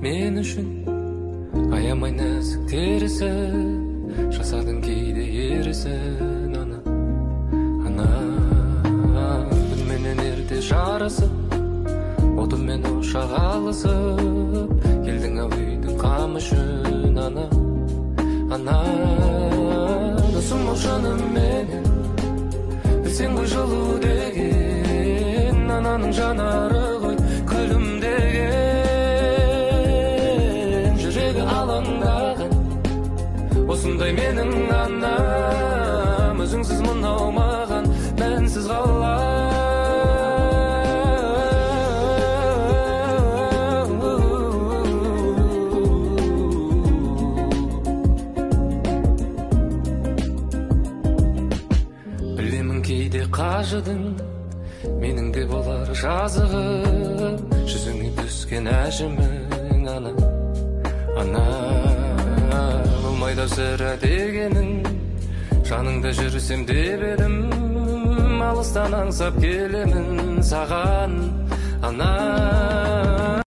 мен үшін аямай нәзік терісі, жасадың кейде ерісін. Ана күнменен ерте жарысып, отымен ошақ алысып, келдің ау үйдің қамышын. Ана досым ау жаным менен, білсең ғой жылу деген, ананың жанары ғой күлімдеген. Жүрегі алаңдаған осындай менің анам, өзіңсіз мынау маған мәнсіз қалар. Білемін кейде қажыдың, менің де болар жазығым, жүзіңе түскен әжімің. Ана болмайды сірә дегенің, жаныңда жүрсем деп едім, алыстан аңсап келемін саған. Ана